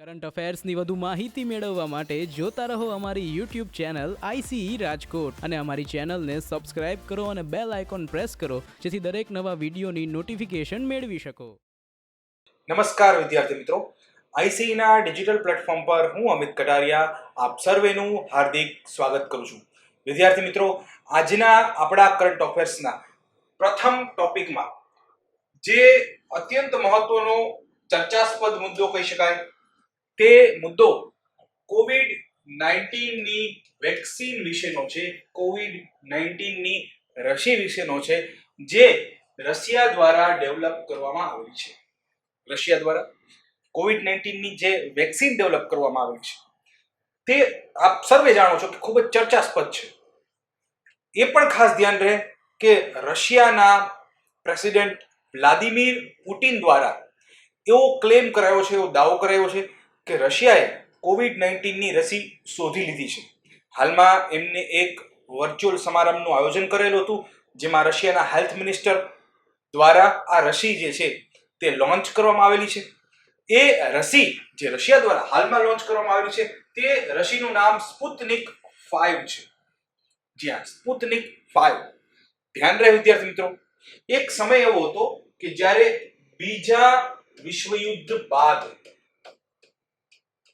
Current અફેર્સની વધુ માહિતી મેળવવા માટે જોતા રહો અમારી યુટ્યુબ ચેનલ આઈસીઈ રાજકોટ અને અમારી ચેનલને સબસ્ક્રાઇબ કરો અને બેલ આઇકોન પ્રેસ કરો જેથી દરેક નવા વિડીયોની નોટિફિકેશન મેળવી શકો. નમસ્કાર વિદ્યાર્થી મિત્રો, આઈસીઈના ડિજિટલ પ્લેટફોર્મ પર હું અમિત કટારિયા આપ સર્વેનું હાર્દિક સ્વાગત કરું છું. વિદ્યાર્થી મિત્રો, આજના આપણા કરંટ અફેર્સના પ્રથમ ટોપિકમાં જે અત્યંત મહત્વનો ચર્ચાસ્પદ મુદ્દો કહી શકાય તે મુદ્દો કોવિડ-19 ની વેક્સિન વિશેનો છે. કોવિડ-19 ની રસી વિશેનો છે, જે રશિયા દ્વારા ડેવલપ કરવામાં આવેલી છે. રશિયા દ્વારા કોવિડ-19 ની જે વેક્સિન ડેવલપ કરવામાં આવી છે તે આપ સર્વે જાણો છો કે ખૂબ જ ચર્ચાસ્પદ છે. એ પણ ખાસ ધ્યાન રહે કે રશિયાના પ્રેસિડેન્ટ વ્લાદિમીર પુટિન દ્વારા એવો ક્લેમ કરાયો છે, એવો દાવો કરાયો છે કે રશિયાએ કોવિડ-19 ની રસી શોધી લીધી છે. હાલમાં એમને એક વર્ચ્યુઅલ સમારંભનું આયોજન કરેલું હતું, જેમાં રશિયાના હેલ્થ મિનિસ્ટર દ્વારા આ રસી જે છે તે લોન્ચ કરવામાં આવેલી છે. એ રસી જે રશિયા દ્વારા હાલમાં લોન્ચ કરવામાં આવેલી છે તે રસીનું નામ સ્પુતનિક 5 છે. જ્યાં સ્પુતનિક 5 ધ્યાન રહે વિદ્યાર્થી મિત્રો, એક સમય એવો હતો કે જ્યારે બીજા વિશ્વયુદ્ધ બાદ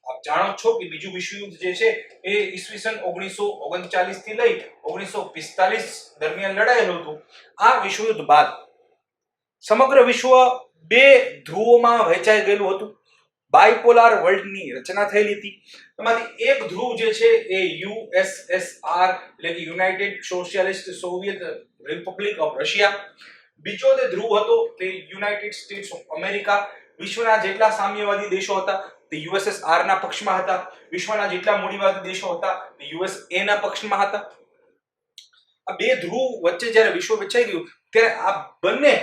આપ જાણો છો કે બીજું વિશ્વયુદ્ધ જે છે એ ઈસવીસન 1939 થી લઈ 1945 દરમિયાન લડાયેલું હતું. આ વિશ્વયુદ્ધ બાદ સમગ્ર વિશ્વ બે ધ્રુવોમાં વહેંચાઈ ગયેલું હતું. બાયપોલાર વર્લ્ડની રચના થયેલી હતી. એમાંથી એક ધ્રુવ જે છે એ યુએસએસઆર એટલે કે United socialist Soviet Republic of Russia, બીજો જે ધ્રુવ હતો તે યુનાઇટેડ સ્ટેટ્સ ઓફ અમેરિકા. વિશ્વના જેટલા સામ્યવાદી દેશો હતા તે યુએસએસઆર ના પક્ષમાં હતા. વિશ્વના જેટલા મૂડીવાદી દેશો હતા તે યુએસએ ના પક્ષમાં હતા. આ બે ધ્રુવ વચ્ચે જ્યારે વિશ્વ વહેંચાઈ ગયું ત્યારે આ બંને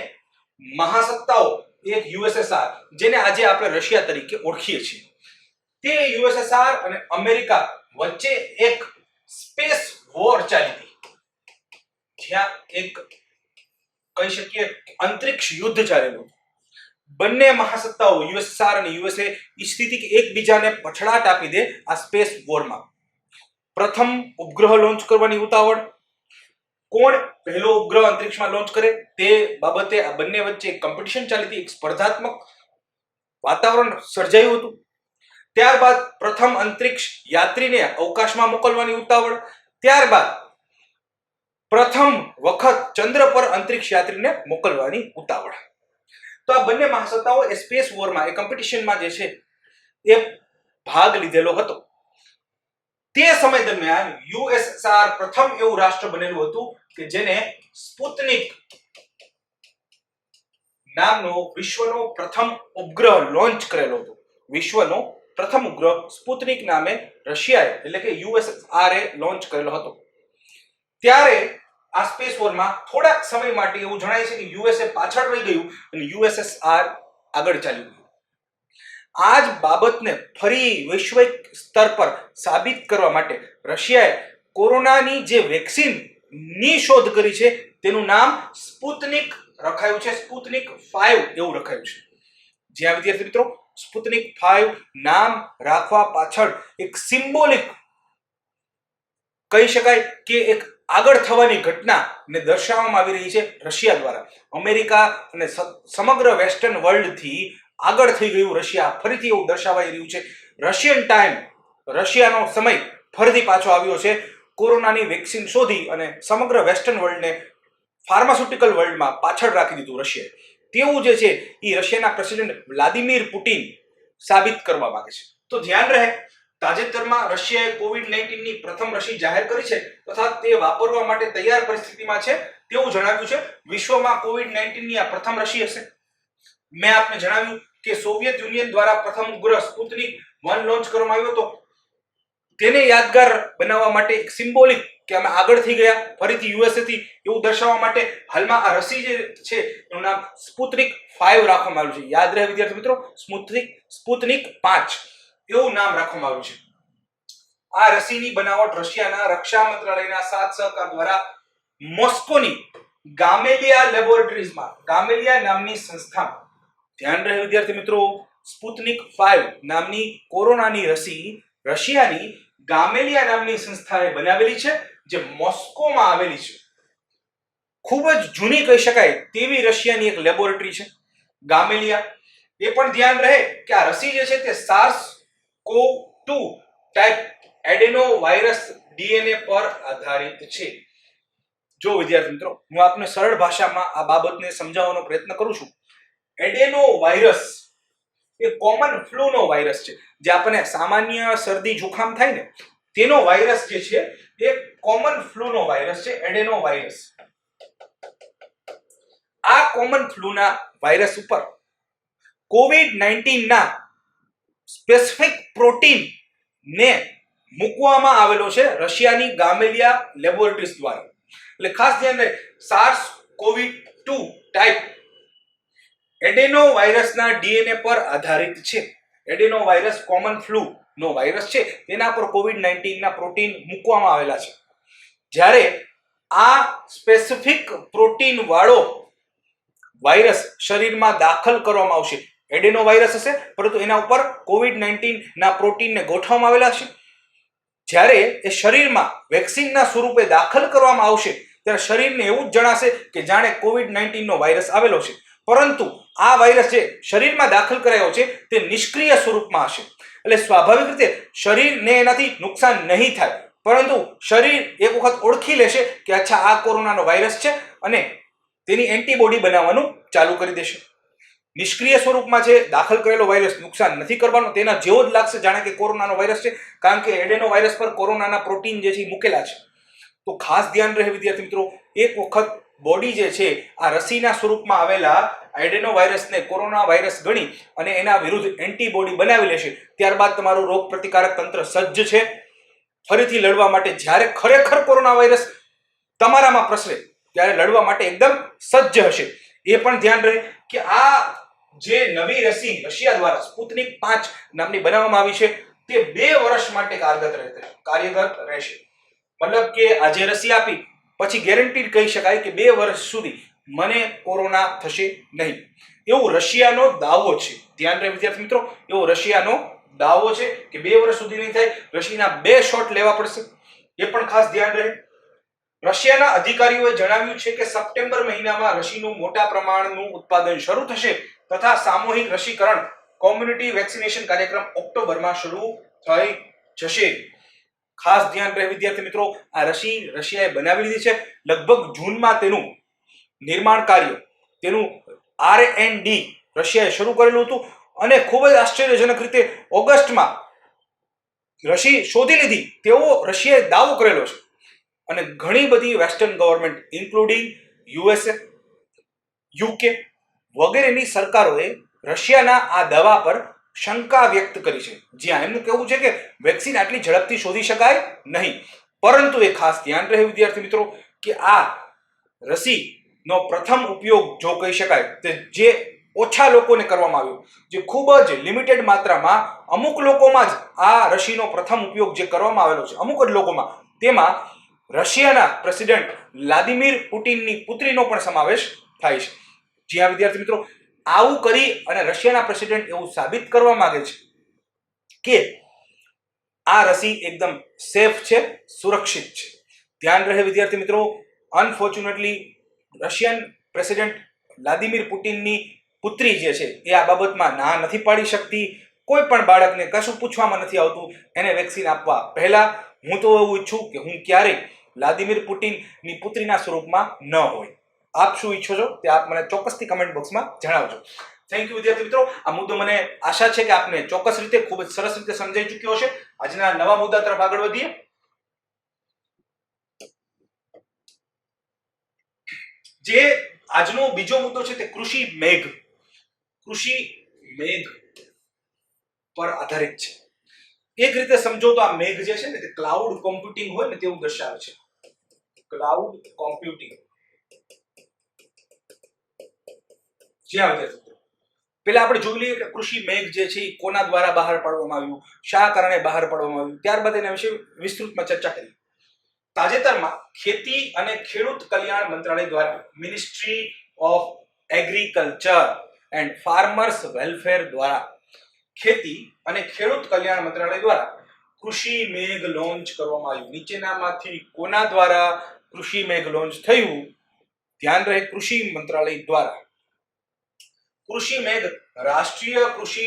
મહાસત્તાઓ, એક યુએસએસઆર જેને આજે આપણે રશિયા તરીકે ઓળખીએ છીએ, તે યુએસએસઆર અને અમેરિકા વચ્ચે એક સ્પેસ વોર ચાલી હતી, જ્યાં એક કહી શકીએ અંતરિક્ષ યુદ્ધ ચાલેલું. બંને મહાસત્તાઓ યુએસએસઆર અને યુએસએ ઈચ્છતી હતી કે એકબીજાને પછડાટ આપી દે. આ સ્પેસ વોરમાં પ્રથમ ઉપગ્રહ લોન્ચ કરવાની ઉતાવળ, કોણ પહેલો ઉપગ્રહ અંતરિક્ષમાં લોન્ચ કરે તે બાબતે આ બંને વચ્ચે એક કોમ્પિટિશન ચાલી હતી, એક સ્પર્ધાત્મક વાતાવરણ સર્જાયું હતું. ત્યારબાદ પ્રથમ અંતરિક્ષ યાત્રીને અવકાશમાં મોકલવાની ઉતાવળ, ત્યારબાદ પ્રથમ વખત ચંદ્ર પર અંતરિક્ષ યાત્રીને મોકલવાની ઉતાવળ. તો આ બંને મહાસત્તાઓ એ સ્પેસ વોરમાં, એ કોમ્પિટિશનમાં જે છે એ ભાગ લીધેલો હતો. તે સમય દરમિયાન યુએસએસઆર પ્રથમ એવું રાષ્ટ્ર બનેલું હતું કે જેને સ્પુતનિક નામનો વિશ્વનો પ્રથમ ઉપગ્રહ લોન્ચ કરેલો હતો. વિશ્વનો પ્રથમ ઉપગ્રહ સ્પુતનિક નામે રશિયાએ એટલે કે યુએસએસઆર એ લોન્ચ કરેલો હતો. ત્યારે આ સ્પેસ વોરમાં થોડાક સમય માટે એવું જણાય છે કે યુએસએ પાછળ રહી ગયું અને યુએસએસઆર આગળ ચાલ્યું ગયું. આ જ બાબતને ફરી વૈશ્વિક સ્તર પર સાબિત કરવા માટે રશિયાએ કોરોનાની જે વેક્સિન ની શોધ કરી છે તેનું નામ સ્પુતનિક રખાયું છે. સ્પુતનિક 5 એવું રખાયું છે. જ્યાં વિદ્યાર્થી મિત્રો સ્પુતનિક 5 નામ રાખવા પાછળ એક સિમ્બોલિક કહી શકાય કે એક આગળ થવાની ઘટનાને દર્શાવવામાં આવી રહી છે રશિયા દ્વારા. અમેરિકા અને સમગ્ર વેસ્ટર્ન વર્લ્ડ થી આગળ થઈ ગયું રશિયા, ફરીથી એવું દર્શાવાઈ રહ્યું છે. રશિયન ટાઈમ, રશિયાનો સમય ફરીથી પાછો આવ્યો છે. કોરોનાની વેક્સિન શોધી અને સમગ્ર વેસ્ટર્ન વર્લ્ડને ફાર્માસ્યુટિકલ વર્લ્ડમાં પાછળ રાખી દીધું રશિયાએ. તેવું જે છે એ રશિયાના પ્રેસિડેન્ટ વ્લાદિમીર પુટિન સાબિત કરવા માંગે છે. તો ધ્યાન રહે, તાજેતરમાં રશિયાએ કોવિડ-19 ની પ્રથમ રસી જાહેર કરી છે તથા તે વાપરવા માટે તૈયાર પરિસ્થિતિમાં છે તેવું જણાવ્યું છે. વિશ્વમાં કોવિડ-19 ની આ પ્રથમ રસી હશે. મેં આપને જણાવ્યું કે સોવિયત યુનિયન દ્વારા પ્રથમ ઉપગ્રહ સ્પુતનિક 1 લોન્ચ કરવામાં આવ્યો હતો. તેને યાદગાર બનાવવા માટે એક સિમ્બોલિક કે અમે આગળ થઈ ગયા ફરીથી યુએસએ થી એવું દર્શાવવા માટે હાલમાં આ રસી જે છે એનું નામ સ્પુતનિક 5 રાખવામાં આવ્યું છે. યાદ રહે વિદ્યાર્થી મિત્રો, સ્પુતનિક 5 એવું નામ રાખવામાં આવ્યું છે. આ રસીની બનાવટ રશિયાના રક્ષા મંત્રાલયના સાથ સહકાર દ્વારા મોસ્કોની ગામેલિયા લેબોરેટરીઝમાં, ગામેલિયા નામની સંસ્થામાં ધ્યાન રહે વિદ્યાર્થી મિત્રો, સ્પુતનિક 5 નામની કોરોનાની રસી રશિયાની ગામેલિયા નામની સંસ્થાએ બનાવેલી છે, જે મોસ્કોમાં આવેલી છે. ખૂબ જ જૂની કહી શકાય તેવી રશિયાની એક લેબોરેટરી છે ગામેલિયા. એ પણ ધ્યાન રહે કે આ રસી જે છે તે SARS-CoV-2 ટાઈપ એડેનો વાયરસ ડીએનએ પર આધારિત છે. જો વિદ્યાર્થી મિત્રો, હું આપને સરળ ભાષામાં આ બાબતને સમજાવવાનો પ્રયત્ન કરું છું. એડેનો વાયરસ એ કોમન ફ્લૂનો વાયરસ છે, જે આપણને સામાન્ય શરદી જુખામ થાય ને તેનો વાયરસ જે છે એ કોમન ફ્લૂનો વાયરસ છે, એડેનો વાયરસ. આ કોમન ફ્લૂના વાયરસ ઉપર કોવિડ-19 ના સ્પેસિફિક પ્રોટીન ને મૂકવામાં આવેલો છે રશિયાની ગામેલિયા લેબોરેટરીઝ દ્વારા. એટલે ખાસ ધ્યાન રહે, SARS-CoV-2 ટાઈપ એડેનો વાયરસના ડીએનએ પર આધારિત છે. એડેનો વાયરસ કોમન ફ્લૂ નો વાયરસ છે, તેના પર કોવિડ-19 ના પ્રોટીન મૂકવામાં આવેલા છે. જ્યારે આ સ્પેસિફિક પ્રોટીન વાળો વાયરસ શરીરમાં દાખલ કરવામાં આવશે, એડેનો વાયરસ હશે પરંતુ એના ઉપર કોવિડ-19 ના પ્રોટીનને ગોઠવવામાં આવેલા છે. જ્યારે એ શરીરમાં વેક્સિનના સ્વરૂપે દાખલ કરવામાં આવશે ત્યારે શરીરને એવું જ જણાશે કે જાણે કોવિડ-19 નો વાયરસ આવેલો છે. પરંતુ આ વાયરસ જે શરીરમાં દાખલ કરાયો છે તે નિષ્ક્રિય સ્વરૂપમાં હશે. એટલે સ્વાભાવિક રીતે શરીરને એનાથી નુકસાન નહીં થાય, પરંતુ શરીર એક વખત ઓળખી લેશે કે અચ્છા આ કોરોનાનો વાયરસ છે અને તેની એન્ટીબોડી બનાવવાનું ચાલુ કરી દેશે. નિષ્ક્રિય સ્વરૂપમાં જે દાખલ કરેલો વાયરસ નુકસાન નથી કરવાનો, તેના જેવો જ લાગશે જાણે કે કોરોનાનો વાયરસ છે, કારણ કે એડેનો વાયરસ પર કોરોનાના પ્રોટીન જે છે મૂકેલા છે. તો ખાસ ધ્યાન રહે વિદ્યાર્થી મિત્રો, એક વખત બોડી જે છે આ રસીના સ્વરૂપમાં આવેલા એડેનો વાયરસને કોરોના વાયરસ ગણી અને એના વિરુદ્ધ એન્ટીબોડી બનાવી લેશે, ત્યારબાદ તમારું રોગ પ્રતિકારક તંત્ર સજ્જ છે ફરીથી લડવા માટે. જ્યારે ખરેખર કોરોના વાયરસ તમારામાં પ્રસરે ત્યારે લડવા માટે એકદમ સજ્જ હશે. એ પણ ધ્યાન રહે કે આ જે નવી રસી રશિયા દ્વારા સ્પુતનિક 5 નામની બનાવવામાં આવી છે તે 2 વર્ષ માટે કાર્યરત રહેશે. મતલબ કે આ જે રસી આપી પછી ગેરંટી કહી શકાય કે 2 વર્ષ સુધી મને કોરોના થશે નહીં, એવું રશિયાનો દાવો છે. ધ્યાન રહે વિદ્યાર્થી મિત્રો, એવો રશિયાનો દાવો છે કે 2 વર્ષ સુધી નહીં થાય. રસીના 2 શોટ લેવા પડશે, એ પણ ખાસ ધ્યાન રહે. રશિયાના અધિકારીઓએ જણાવ્યું છે કે સપ્ટેમ્બર મહિનામાં રસીનું મોટા પ્રમાણનું ઉત્પાદન શરૂ થશે તથા સામૂહિક રસીકરણ કોમ્યુનિટી વેક્સિનેશન કાર્યક્રમ ઓક્ટોબરમાં શરૂ થઈ જશે. ખાસ ધ્યાન રહે વિદ્યાર્થી મિત્રો, આ રસી રશિયાએ બનાવી લીધી છે. લગભગ જૂનમાં તેનું નિર્માણ કાર્ય, તેનું R&D રશિયાએ શરૂ કરેલું હતું અને ખૂબ જ આશ્ચર્યજનક રીતે ઓગસ્ટમાં રસી શોધી લીધી તેવો રશિયાએ દાવો કરેલો છે. અને ઘણી બધી western government including USA, UK વગેરેની સરકારોએ રશિયાના આ દવા પર શંકા વ્યક્ત કરી છે. જ્યાં એમનું કહેવું છે કે વેક્સિન આટલી ઝડપથી શોધી શકાય નહીં. પરંતુ એ ખાસ ધ્યાન રહે વિદ્યાર્થી મિત્રો કે આ રસીનો પ્રથમ ઉપયોગ જો કહી શકાય તે જે ઓછા લોકોને કરવામાં આવ્યો, જે ખૂબ જ લિમિટેડ માત્રામાં અમુક લોકોમાં જ આ રસીનો પ્રથમ ઉપયોગ જે કરવામાં આવેલો છે, અમુક જ લોકોમાં, તેમાં રશિયાના પ્રેસિડેન્ટ વ્લાદિમીર પુટિનની પુત્રીનો પણ સમાવેશ થાય છે. જ્યાં વિદ્યાર્થી મિત્રો આવું કરી અને રશિયાના પ્રેસિડેન્ટ એવું સાબિત કરવા માંગે છે કે આ રસી એકદમ સેફ છે, સુરક્ષિત છે. ધ્યાન રહે વિદ્યાર્થી મિત્રો, અનફોર્ચ્યુનેટલી રશિયન પ્રેસિડેન્ટ વ્લાદિમીર પુટિનની પુત્રી જે છે એ આ બાબતમાં ના નથી પાડી શકતી. કોઈ પણ બાળકને કશું પૂછવામાં નથી આવતું એને વેક્સિન આપવા પહેલા. હું તો એવું ઈચ્છું કે હું ક્યારેય વ્લાદિમીર પુટિનની પુત્રીના સ્વરૂપમાં ન હોય. આપ શું ઈચ્છો છો તે આપ મને ચોક્કસથી કમેન્ટ બોક્સમાં જણાવજો. થેન્ક યુ વિદ્યાર્થી મિત્રો. આ મુદ્દો મને આશા છે કે આપને ચોક્કસ રીતે ખૂબ જ સરસ રીતે સમજાઈ ચૂક્યો હશે. આજના નવા મુદ્દા તરફ આગળ વધીએ. જે આજનો બીજો મુદ્દો છે તે કૃષિ મેઘ પર આધારિત છે. એક રીતે સમજો તો આ મેઘ જે છે ને તે ક્લાઉડ કોમ્પ્યુટિંગ હોય ને તેવું દર્શાવે છે. Cloud computing. જ્યાં પેલા આપણે જોઈ લઈએ કે કૃષિ મેઘ જે છે એ કોના દ્વારા બહાર પાડવામાં આવ્યું, શા કારણે બહાર પાડવામાં આવ્યું, ત્યારબાદ એના વિશે વિસ્તૃતમાં ચર્ચા કરી. તાજેતરમાં ખેતી અને ખેડૂત કલ્યાણ મંત્રાલય દ્વારા ministry of agriculture and farmers welfare દ્વારા ખેતી અને ખેડૂત કલ્યાણ મંત્રાલય દ્વારા કૃષિ મેઘ લોન્ચ કરવામાં આવ્યું. નીચેનામાંથી કોના દ્વારા કૃષિ મેઘ લોન્ચ થયું? ધ્યાન રહે, કૃષિ મંત્રાલય દ્વારા. કૃષિ મેઘ રાષ્ટ્રીય કૃષિ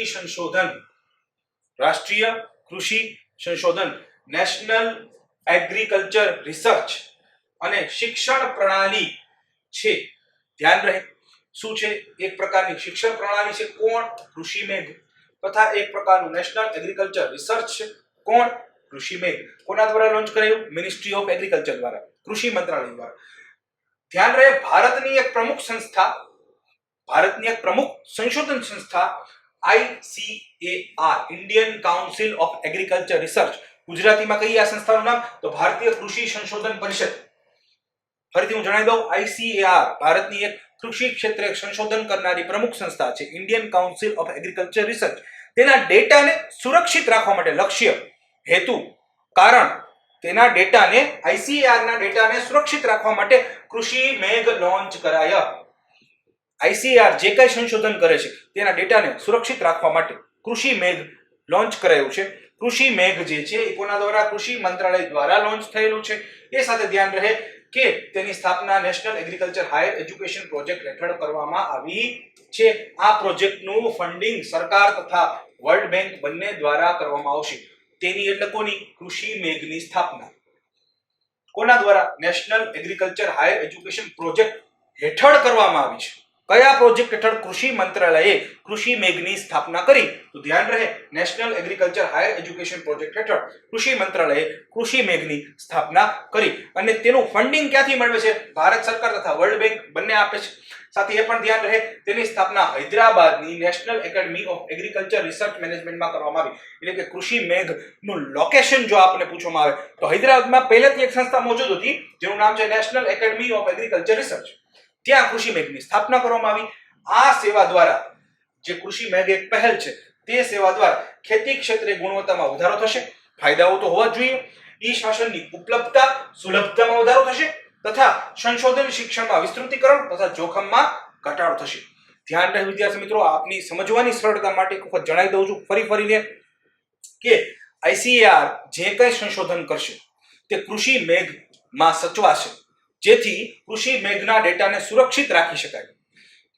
સંશોધન નેશનલ એગ્રીકલ્ચર રિસર્ચ અને શિક્ષણ પ્રણાલી છે. ધ્યાન રહે, શું છે? એક પ્રકારની શિક્ષણ પ્રણાલી છે. કોણ? કૃષિ મેઘ. તથા એક પ્રકારનું નેશનલ એગ્રીકલ્ચર રિસર્ચ છે. કોણ? કૃષિ મેઘ. કોના દ્વારા લોન્ચ કરાયું? મિનિસ્ટ્રી ઓફ એગ્રીકલ્ચર દ્વારા, કૃષિ મંત્રાલય દ્વારા. ધ્યાન રહે, ભારતની એક પ્રમુખ સંશોધન સંસ્થા ICAR, Indian council of agriculture research. ગુજરાતીમાં કઈ આ સંસ્થાનું નામ? તો ભારતીય કૃષિ સંશોધન પરિષદ. ફરીથી હું જણાવી દઉં, ICAR ભારતની એક કૃષિ ક્ષેત્રે સંશોધન કરનારી પ્રમુખ સંસ્થા છે, Indian council of agriculture research. તેના ડેટાને સુરક્ષિત રાખવા માટે, લક્ષ્ય, હેતુ, કારણ, તેના ડેટાને, ICAR ના ડેટાને સુરક્ષિત રાખવા માટે કૃષિ મેઘ લોન્ચ કરાયા. ICAR જે કંઈ સંશોધન કરે છે તેના ડેટાને સુરક્ષિત રાખવા માટે કૃષિ મેઘ લોન્ચ કરાયું છે. કૃષિ મેઘ જે છે એ કોના દ્વારા? કૃષિ મંત્રાલય દ્વારા લોન્ચ થયેલું છે. એ સાથે ધ્યાન રહે કે તેની સ્થાપના national agriculture higher education project હેઠળ કરવામાં આવી છે. આ પ્રોજેક્ટનું ફંડિંગ સરકાર તથા વર્લ્ડ બેંક બંને દ્વારા કરવામાં આવશે. તેની એટલે કોની? કૃષિ મેઘની સ્થાપના કોના દ્વારા? National agriculture higher education project હેઠળ કરવામાં આવી છે. કયા પ્રોજેક્ટ હેઠળ કૃષિ મંત્રાલયે કૃષિ મેઘની સ્થાપના કરી? તો ધ્યાન રહે, national agriculture higher education project હેઠળ કૃષિ મંત્રાલયે કૃષિ મેઘની સ્થાપના કરી. અને તેનું ફંડિંગ ક્યાંથી મળે છે? ભારત સરકાર તથા વર્લ્ડ બેંક બંને આપે છે. સાથે એ પણ ધ્યાન રહે, તેની સ્થાપના હૈદરાબાદની national academy of agriculture research મેનેજમેન્ટમાં કરવામાં આવી. એટલે કે કૃષિ મેઘનું લોકેશન જો આપને પૂછવામાં આવે તો હૈદરાબાદમાં પહેલેથી એક સંસ્થા મોજૂદ હતી જેનું નામ છે national academy of agriculture research. ત્યાં કૃષિ મેઘની સ્થાપના કરવામાં આવી. આ સેવા દ્વારા, જે કૃષિ મેઘ એક પહેલ છે, તે સેવા દ્વારા ખેતી ક્ષેત્રે ગુણવત્તામાં વધારો થશે. ફાયદાઓ તો હોવા જ જોઈએ. ઈ શાસનની ઉપલબ્ધતા, સુલભતામાં વધારો થશે તથા સંશોધન શિક્ષણમાં વિસ્તૃતીકરણ તથા જોખમમાં ઘટાડો થશે. ધ્યાન રહે વિદ્યાર્થી મિત્રો, આપની સમજવાની સરળતા માટે એક વખત જણાવી દઉં છું ફરીને કે ICAR જે કંઈ સંશોધન કરશે તે કૃષિ મેઘમાં સચવાશે, જેથી કૃષિ મેઘના ડેટાને સુરક્ષિત રાખી શકાય.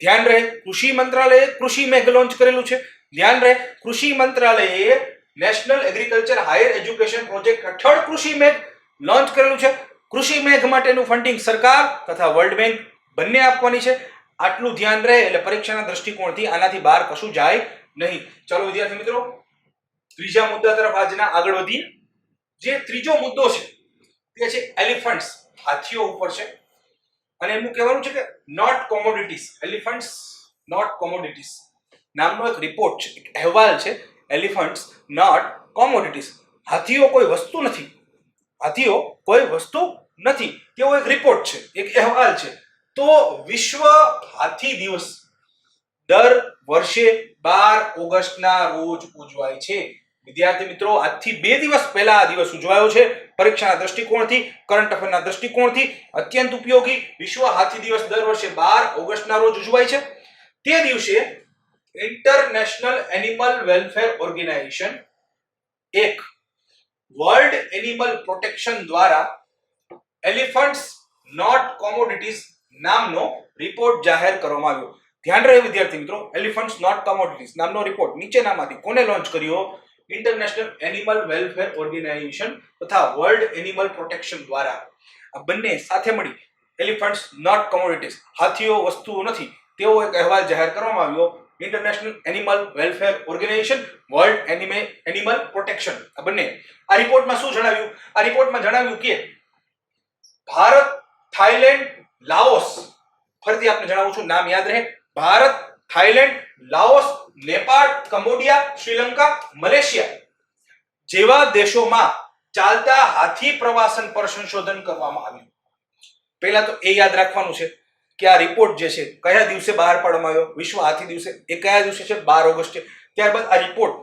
ધ્યાન રહે, કૃષિ મંત્રાલયે કૃષિ મેઘ લોન્ચ કરેલું છે. ધ્યાન રહે, કૃષિ મંત્રાલયે national agriculture higher education project હેઠળ કૃષિ મેઘ લોન્ચ કરેલું છે. કૃષિ મેઘ માટેનું ફંડિંગ સરકાર તથા વર્લ્ડ બેંક બંને આપવાની છે. આટલું ધ્યાન રહે એટલે પરીક્ષાના દ્રષ્ટિકોણથી આનાથી બહાર કશું જાય નહીં. ચલો વિદ્યાર્થી મિત્રો, ત્રીજા મુદ્દા તરફ આજના આગળ વધીએ. જે ત્રીજો મુદ્દો છે તે છે એલિફન્ટ્સ, હાથીઓ ઉપર છે. અને એમનું કહેવાનું છે કે not commodities, elephants not commodities નામનો એક રિપોર્ટ છે, એક અહેવાલ છે, એલિફન્ટ્સ નોટ કોમોડિટીઝ. હાથીઓ કોઈ વસ્તુ નથી, હાથીઓ કોઈ વસ્તુ નથી, તેવો એક રિપોર્ટ છે, એક અહેવાલ છે. તો વિશ્વ હાથી દિવસ દર વર્ષે 12 ઓગસ્ટના રોજ ઉજવાય છે. વિદ્યાર્થી મિત્રો, આજથી 2 દિવસ પહેલા આ દિવસ ઉજવાયો છે. પરીક્ષાના દ્રષ્ટિકોણથી, કરંટ અફેરના દ્રષ્ટિકોણથી અત્યંત ઉપયોગી. વિશ્વ હાથી દિવસ દર વર્ષે 12 ઓગસ્ટના રોજ ઉજવાય છે. તે દિવસે ઇન્ટરનેશનલ એનિમલ વેલફેર ઓર્ગેનાઇઝેશન એક વર્લ્ડ એનિમલ પ્રોટેક્શન દ્વારા એલિફન્ટ્સ નોટ કોમોડિટીઝ નામનો રિપોર્ટ જાહેર કરવામાં આવ્યો. ધ્યાન રહે વિદ્યાર્થી મિત્રો, એલિફન્ટ્સ નોટ કોમોડિટીઝ નામનો રિપોર્ટ નીચેનામાંથી કોને લોન્ચ કર્યો? ઇન્ટરનેશનલ એનિમલ વેલફેર ઓર્ગેનાઇઝેશન તથા વર્લ્ડ એનિમલ પ્રોટેક્શન દ્વારા. આ બંને સાથે મળી એલિફન્ટ્સ નોટ કોમોડિટીઝ, હાથીઓ વસ્તુઓ નથી, તેવો એક અહેવાલ જાહેર કરવામાં આવ્યો. International animal welfare organisation, world animal protection, આ બંને. આ રિપોર્ટમાં શું જણાવ્યું? આ રિપોર્ટમાં જણાવ્યું કે ભારત, થાઈલેન્ડ, લાઓસ, ફરીથી આપને જણાવું છું, નામ યાદ રહે, Bharat, Thailand, Laos, Nepal, Cambodia, Sri Lanka, Malaysia જેવા દેશોમાં ચાલતા હાથી પ્રવાસન પર સંશોધન કરવામાં આવ્યું. પહેલા તો એ યાદ રાખવાનું છે કે આ રિપોર્ટ જે છે કયા દિવસે બહાર પાડવામાં આવ્યો? વિશ્વ હાથી દિવસે. એ કયા દિવસે છે? 12 ઓગસ્ટે. ત્યારબાદ આ રિપોર્ટ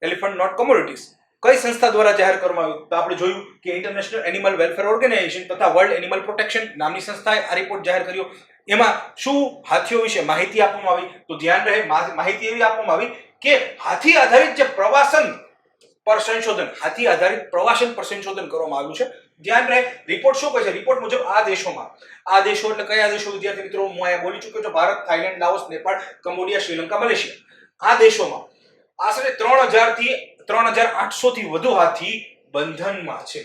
એલિફન્ટ નોટ કોમોડિટીઝ કઈ સંસ્થા દ્વારા જાહેર કરવામાં આવ્યું? તો આપણે જોયું કે ઇન્ટરનેશનલ એનિમલ વેલફેર ઓર્ગેનાઇઝેશન તથા વર્લ્ડ એનિમલ પ્રોટેક્શન નામની સંસ્થાએ આ રિપોર્ટ જાહેર કર્યો. એમાં શું હાથીઓ વિશે માહિતી આપવામાં આવી? તો ધ્યાન રહે, માહિતી એવી આપવામાં આવી કે હાથી આધારિત જે પ્રવાસન પર સંશોધન કરવામાં આવ્યું છે. ધ્યાન રહે, રિપોર્ટ શું કહે છે? રિપોર્ટ મુજબ આ દેશો એટલે કયા દેશો વિદ્યાર્થી મિત્રો? હું અહીંયા બોલી ચૂક્યો છું: Bharat, Thailand, Laos, Nepal, Cambodia, Sri Lanka, Malaysia. આ દેશોમાં આશરે 3,800 થી વધુ હાથી બંધનમાં છે,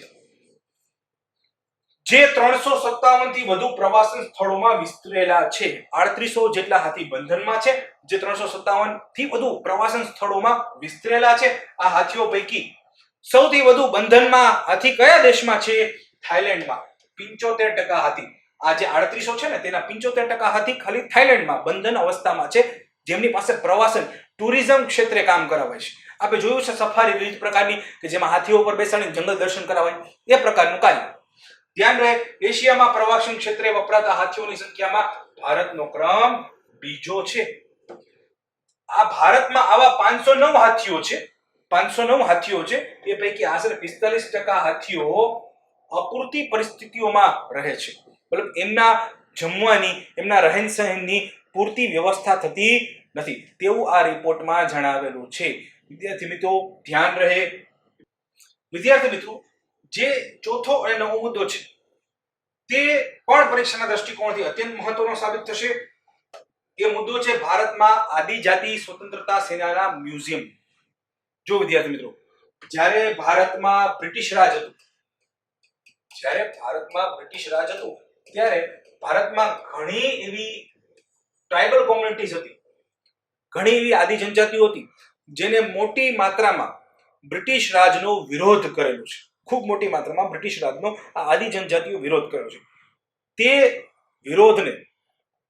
જે 357 થી વધુ પ્રવાસન સ્થળોમાં વિસ્તરેલા છે. 3800 જેટલા હાથી બંધનમાં છે, જે 357 થી વધુ પ્રવાસન સ્થળોમાં વિસ્તરેલા છે. આ હાથીઓ પૈકી સૌથી વધુ બંધનમાં હાથી કયા દેશમાં છે? થાઈલેન્ડમાં. 75% હાથી, આ જે 3800 છે ને તેના 75% હાથી ખાલી થાઈલેન્ડમાં બંધન અવસ્થામાં છે, જેમની પાસે પ્રવાસન ટુરિઝમ ક્ષેત્રે કામ કરાવાય છે. આપણે જોયું છે સફારી વિવિધ પ્રકારની કે જેમાં હાથીઓ ઉપર બેસાડીને જંગલ દર્શન કરાવાય, એ પ્રકારનું કાર્ય. ધ્યાન રહે, એશિયામાં પ્રવાસન ક્ષેત્રે વપરાતા હાથીઓની સંખ્યામાં ભારતનો ક્રમ બીજો છે. આ ભારતમાં આવા 509 હાથીઓ છે. એ પૈકી આશરે 45% હાથીઓ અપૂરતી પરિસ્થિતિઓમાં રહે છે. મતલબ એમના જમવાની, એમના રહેન સહેનની પૂરતી વ્યવસ્થા થતી નથી, તેવું આ રિપોર્ટમાં જણાવેલું છે. વિદ્યાર્થી મિત્રો ધ્યાન રહે, વિદ્યાર્થી મિત્રો જે ચોથો અને નવમો મુદ્દો છે તે પણ પરીક્ષાના દ્રષ્ટિકોણથી અત્યંત મહત્વનો સાબિત થશે. એ મુદ્દો છે ભારતમાં આદિજાતિ સ્વતંત્રતા સેનાના મ્યુઝિયમ. જો વિદ્યાર્થી મિત્રો, જ્યારે ભારતમાં બ્રિટિશ રાજ હતું ત્યારે ભારતમાં ઘણી એવી ટ્રાઇબલ કોમ્યુનિટીઝ હતી, ઘણી એવી આદિ જનજાતિઓ હતી જેને મોટી માત્રામાં બ્રિટિશ રાજનો વિરોધ કરેલો છે. ખૂબ મોટી માત્રામાં બ્રિટિશ રાજનો આ આદિ જનજાતિઓ વિરોધ કર્યો છે. તે વિરોધને,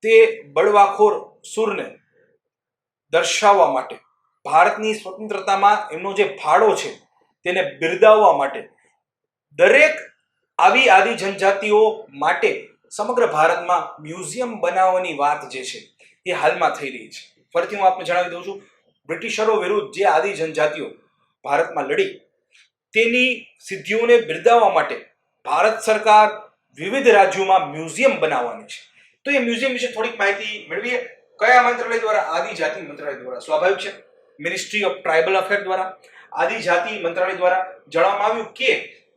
તે બળવાખોર સુરને દર્શાવવા માટે, ભારતની સ્વતંત્રતામાં એમનો જે ફાળો છે તેને બિરદાવવા માટે દરેક આવી આદિ જનજાતિઓ માટે સમગ્ર ભારતમાં મ્યુઝિયમ બનાવવાની વાત જે છે એ હાલમાં થઈ રહી છે. ફરીથી હું આપને જણાવી દઉં છું, બ્રિટિશરો વિરુદ્ધ જે આદિ જનજાતિઓ ભારતમાં લડી, તેની સિદ્ધિઓને બિરદાવવા માટે ભારત સરકાર વિવિધ રાજ્યોમાં મ્યુઝિયમ બનાવવાની છે. તો એ મ્યુઝિયમ વિશે થોડીક માહિતી મેળવીએ. કયા મંત્રાલય દ્વારા? આદિજાતિ મંત્રાલય દ્વારા. સ્વાભાવિક છે, મિનિસ્ટ્રી ઓફ ટ્રાઇબલ અફેર દ્વારા, આદિજાતિ મંત્રાલય દ્વારા જણાવવામાં આવ્યું કે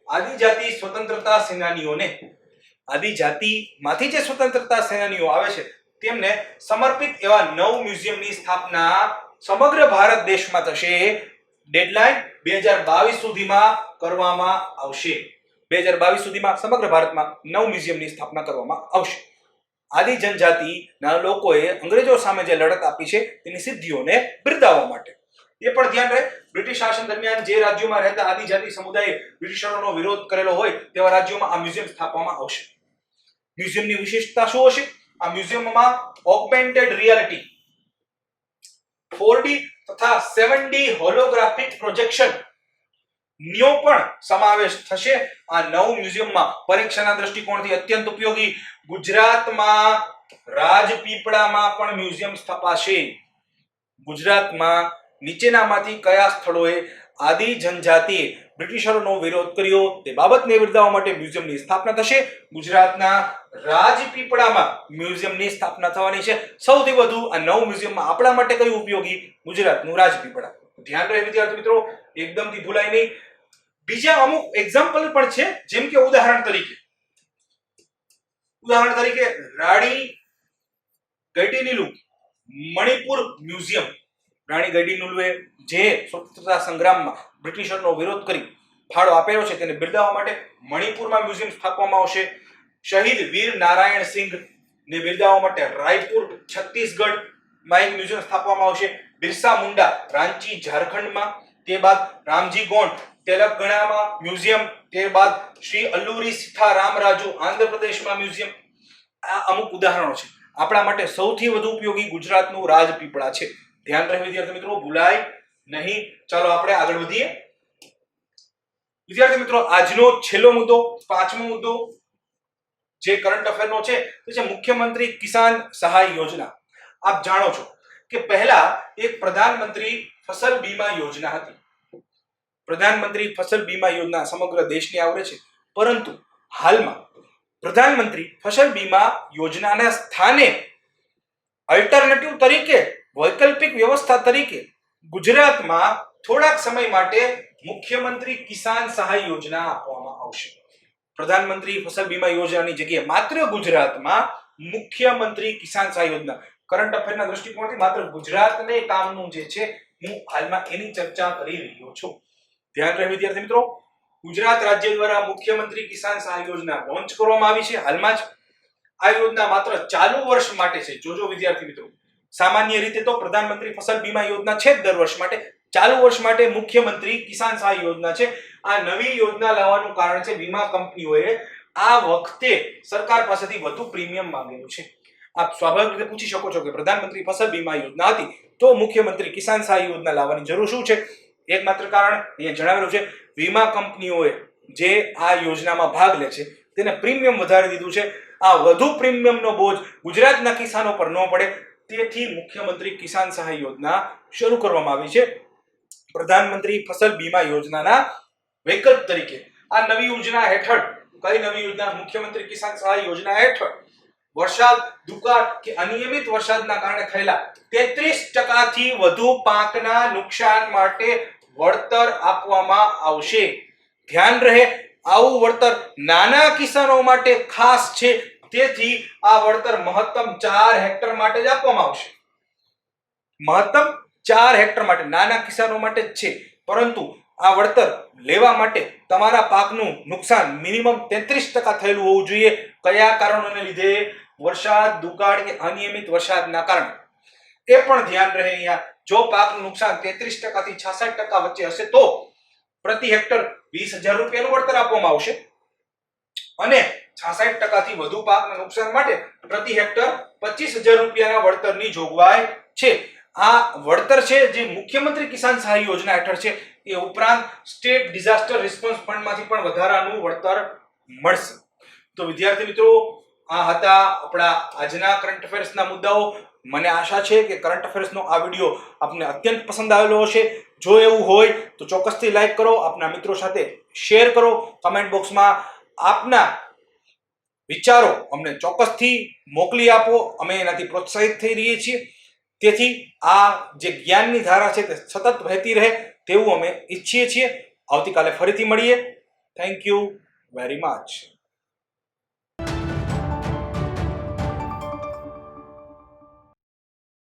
આદિજાતિ સ્વતંત્રતા સેનાનીઓને, આદિજાતિમાંથી જે સ્વતંત્રતા સેનાનીઓ આવે છે તેમને સમર્પિત એવા 9 મ્યુઝિયમની સ્થાપના સમગ્ર ભારત દેશમાં થશે. ડેડલાઇન 2022 સુધીમાં કરવામાં આવશે. 2022 સુધીમાં સમગ્ર ભારતમાં 9 મ્યુઝિયમની સ્થાપના કરવામાં આવશે. આદિ જનજાતિના લોકોએ અંગ્રેજો સામે જે લડત આપી છે તેની સિદ્ધિઓને બિરદાવવા માટે. એ પણ ધ્યાન રહે, બ્રિટિશ શાસન દરમિયાન જે રાજ્યોમાં રહેતા આદિજાતિ સમુદાયે બ્રિટિશરોનો વિરોધ કરેલો હોય તેવા રાજ્યોમાં આ મ્યુઝિયમ સ્થાપવામાં આવશે. મ્યુઝિયમની વિશેષતા શું હશે? આ મ્યુઝિયમમાં ઓગમેન્ટેડ રિયાલિટી, 4D તથા 7D હોલોગ્રાફિક પ્રોજેક્શન નો પણ સમાવેશ થશે. આ 9 મ્યુઝિયમમાં પરીક્ષાના દ્રષ્ટિકોણથી અત્યંત ઉપયોગી ગુજરાતમાં રાજપીપળામાં પણ મ્યુઝિયમ સ્થપાશે. ગુજરાતમાં નીચેનામાંથી કયા સ્થળોએ આદિ જનજાતિએ બ્રિટિશરોનો વિરોધ કર્યો તે બાબતને બિરદાવવા માટે મ્યુઝિયમની સ્થાપના થશે? ગુજરાતના રાજપીપળામાં મ્યુઝિયમની સ્થાપના થવાની છે. સૌથી વધુ આ 9 મ્યુઝિયમમાં આપણા માટે કયું ઉપયોગી? ગુજરાતનું રાજપીપળા. ધ્યાન રહે વિદ્યાર્થી મિત્રો, એકદમથી ભૂલાય નહીં. બીજા અમુક એક્ઝામ્પલ પણ છે, જેમ કે ઉદાહરણ તરીકે રાણી ગઈડીનીલુ મણિપુર મ્યુઝિયમ. રાણી ગઈડીનીલુએ જે સ્વતંત્રતા સંગ્રામમાં બ્રિટિશરનો વિરોધ કરી ફાળો આપેલો છે તેને બિરદાવવા માટે મણિપુરમાં મ્યુઝિયમ સ્થાપવામાં આવશે. શહીદ વીર નારાયણ સિંહ ને બિરદાવવા માટે રાયપુર છત્તીસગઢમાં એક મ્યુઝિયમ સ્થાપવામાં આવશે. બિરસા મુંડા રાંચી ઝારખંડમાં, તે બાદ રામજી ગોંડ તેલંગાણામાં મ્યુઝિયમ, તે બાદ શ્રી અલ્લુરી સીતારામ રાજુ આંધ્રપ્રદેશમાં મ્યુઝિયમ. આ અમુક ઉદાહરણો છે. આપણા માટે સૌથી વધુ ઉપયોગી ગુજરાતનું રાજપીપળા છે. ધ્યાન રહે વિદ્યાર્થી મિત્રો, ભૂલાય નહીં. ચાલો આપણે આગળ વધીએ. વિદ્યાર્થી મિત્રો, આજનો છેલ્લો મુદ્દો, 5મો મુદ્દો જે કરંટ અફેરનો છે તે છે મુખ્યમંત્રી કિસાન સહાય યોજના. આપ જાણો છો કે પહેલા એક પ્રધાનમંત્રી ફસલ બીમા યોજના હતી. પ્રધાનમંત્રી ફસલ બીમા યોજના સમગ્ર દેશને આવરે છે, પરંતુ હાલમાં પ્રધાનમંત્રી ફસલ બીમા યોજનાના સ્થાને અલ્ટરનેટિવ તરીકે, વૈકલ્પિક વ્યવસ્થા તરીકે ગુજરાતમાં થોડાક સમય માટે મુખ્યમંત્રી કિસાન સહાય યોજના આપવામાં આવશે. પ્રધાનમંત્રી ફસલ બીમા યોજનાની જગ્યાએ માત્ર ગુજરાતમાં મુખ્યમંત્રી કિસાન સહાય યોજના. કરંટ અફેરના દૃષ્ટિકોણથી માત્ર ગુજરાતને કામનું જે છે હું હાલમાં એની ચર્ચા કરી રહ્યો છું. ધ્યાન રહે વિદ્યાર્થી મિત્રો, ગુજરાત રાજ્ય દ્વારા મુખ્યમંત્રી કિસાન સહાય યોજના લોન્ચ કરવામાં આવી છે હાલમાં જ. આ યોજના માત્ર ચાલુ વર્ષ માટે છે. જોજો વિદ્યાર્થી મિત્રો, સામાન્ય રીતે તો પ્રધાનમંત્રી ફસલ બીમા યોજના છે દર વર્ષ માટે. ચાલુ વર્ષ માટે મુખ્યમંત્રી કિસાન સહાય યોજના છે. આ નવી યોજના લાવવાનું કારણ છે વીમા કંપનીઓએ આ વખતે સરકાર પાસેથી વધુ પ્રીમિયમ માંગેલું છે. આપ સ્વાભાવિક રીતે પૂછી શકો છો કે પ્રધાનમંત્રી ફસલ બીમા યોજના હતી તો મુખ્યમંત્રી કિસાન સહાય યોજના લાવવાની જરૂર શું છે? એકમાત્ર કારણ અહીંયા જણાવેલું છે, વીમા કંપનીઓએ જે આ યોજનામાં ભાગ લે છે તેને પ્રીમિયમ વધારી દીધું છે. આ વધુ પ્રીમિયમનો બોજ ગુજરાતના કિસાનો પર ન પડે તેથી મુખ્યમંત્રી કિસાન સહાય યોજના શરૂ કરવામાં આવી છે. પ્રધાનમંત્રી ફસલ બીમા યોજનાના વિકલ્પ તરીકે આ નવી યોજના હેઠળ, કઈ નવી યોજના? મુખ્યમંત્રી કિસાન સહાય યોજના હેઠળ વરસાદ, દુકાળ કે અનિયમિત વરસાદના કારણે થયેલા 33% થી વધુ પાકના નુકસાન માટે વળતર આપવામાં આવશે. ધ્યાન રહે, આવું વળતર નાના કિસાનો માટે ખાસ છે, તેથી આ વળતર મહત્તમ 4 હેક્ટર માટે જ આપવામાં આવશે. મહત્તમ 4 હેક્ટર માટે, નાના કિસાનો માટે જ છે. પરંતુ આ વળતર લેવા માટે તમારા પાકનું નુકસાન મિનિમમ 33% થયેલું હોવું જોઈએ. કયા કારણોને લીધે? વરસાદ, દુકાળ કે અનિયમિત વરસાદના કારણે. એ પણ ધ્યાન રહે અહીંયા, જો પાકનું નુકસાન 33% થી 66% વચ્ચે હશે તો પ્રતિ હેક્ટર 20,000 રૂપિયાનું વળતર આપવામાં આવશે અને 66% થી વધુ પાકના નુકસાન માટે પ્રતિ હેક્ટર 25,000 રૂપિયાના વળતરની જોગવાઈ છે. આ વળતર છે જે મુખ્યમંત્રી કિસાન સહાય યોજના હેઠળ છે. એ ઉપરાંત સ્ટેટ ડિઝાસ્ટર રિસ્પોન્સ ફંડમાંથી પણ વધારાનું વળતર મળશે. તો વિદ્યાર્થી મિત્રો, આ હતા આપણા આજના કરંટ અફેર્સના મુદ્દાઓ. મને આશા છે કે કરંટ અફેર્સનો આ વિડિયો આપને અત્યંત પસંદ આવેલો હશે. જો એવું હોય તો ચોક્કસથી લાઈક કરો, આપના મિત્રો સાથે શેર કરો, કમેન્ટ બોક્સમાં આપના વિચારો અમને ચોક્કસથી મોકલી આપો. અમે એનાથી પ્રોત્સાહિત થઈ રહીએ છીએ. તેથી આ જે જ્ઞાનની ધારા છે તે સતત વહેતી રહે તેવું અમે ઈચ્છીએ છીએ. આવતીકાલે ફરીથી મળીએ. Thank you very much.